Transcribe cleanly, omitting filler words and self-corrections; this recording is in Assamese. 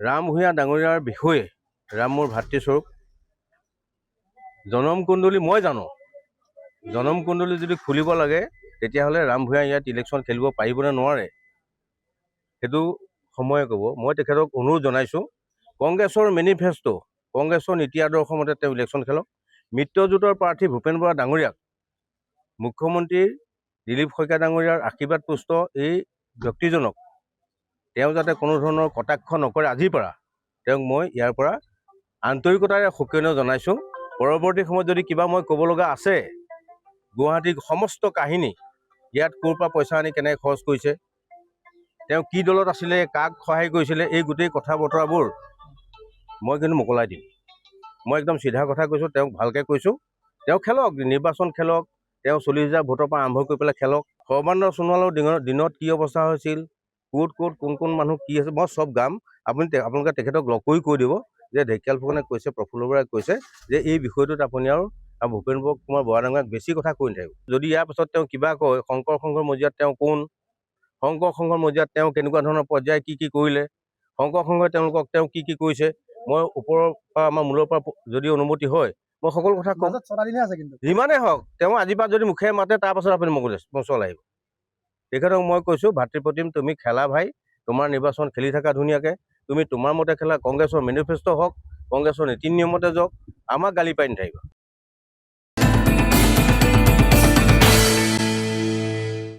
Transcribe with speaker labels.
Speaker 1: ৰাম ভূঞা ডাঙৰীয়াৰ বিষয়ে ৰাম মোৰ ভাতৃস্বৰূপ জনম কুণ্ডলী মই জানো জনম কুণ্ডলী যদি খুলিব লাগে তেতিয়াহ'লে ৰাম ভূঞা ইয়াত ইলেকশ্যন খেলিব পাৰিবনে নোৱাৰে সেইটো সময়ে ক'ব। মই তেখেতক অনুৰোধ জনাইছোঁ কংগ্ৰেছৰ মেনিফেষ্টো কংগ্ৰেছৰ নীতি আদৰ্শ মতে তেওঁ ইলেকশ্যন খেলক। মিত্ৰজোঁটৰ প্ৰাৰ্থী ভূপেন বৰা ডাঙৰীয়াক মুখ্যমন্ত্ৰী দিলীপ শইকীয়া ডাঙৰীয়াৰ আশীৰ্বাদ পুষ্ট এই ব্যক্তিজনক তেওঁ যাতে কোনো ধৰণৰ কটাক্ষ নকৰে আজিৰ পৰা তেওঁক মই ইয়াৰ পৰা আন্তৰিকতাৰে সকিয়নি জনাইছোঁ। পৰৱৰ্তী সময়ত যদি কিবা মই ক'ব লগা আছে গুৱাহাটীৰ সমস্ত কাহিনী ইয়াত ক'ৰ পৰা পইচা আনি কেনেকৈ খৰচ কৰিছে তেওঁ কি দলত আছিলে কাক সহায় কৰিছিলে এই গোটেই কথা বতৰাবোৰ মই কিন্তু মোকলাই দিম। মই একদম চিধা কথা কৈছোঁ, তেওঁক ভালকৈ কৈছোঁ। তেওঁ খেলক, নিৰ্বাচন খেলক, তেওঁ 40,000 ভোটৰ পৰা আৰম্ভ কৰি পেলাই খেলক। সৰ্বানন্দ সোণোৱালৰ দিনত কি অৱস্থা হৈছিল, ক'ত কোন মানুহ কি আছে মই চব গাম। আপোনালোকে তেখেতক লগ কৰি কৈ দিব যে ঢেকীয়াল ফুকনে কৈছে, প্ৰফুল্ল বৰাই কৈছে যে এই বিষয়টোত আপুনি আৰু ভূপেন কুমাৰ বৰা ডাঙৰীয়াক বেছি কথা কৈ নাথাকিব। যদি ইয়াৰ পাছত তেওঁ কিবা কয় শংকৰ সংঘৰ মজিয়াত তেওঁ কোন, শংকৰ সংঘৰ মজিয়াত তেওঁ কেনেকুৱা ধৰণৰ পৰ্যায় কি কৰিলে, শংকৰ সংঘই তেওঁলোকক তেওঁ কি কৰিছে, মই ওপৰৰ পৰা আমাৰ মূলৰ পৰা যদি অনুমতি হয় মই সকলো কথা কম। যিমানেই হওক তেওঁ আজিৰ পৰা যদি মুখে মাতে তাৰপাছত আপুনি মোক আহিব। তেখেতক মই কৈছোঁ ভাতৃপ্ৰতিম তুমি খেলা ভাই, তোমাৰ নিৰ্বাচন খেলি থাকা ধুনীয়াকৈ, তুমি তোমাৰ মতে খেলা। কংগ্ৰেছৰ মেনিফেষ্টো হওক, কংগ্ৰেছৰ নীতি নিয়মতে যাওক, আমাক গালি পাৰি নাথাকিবা।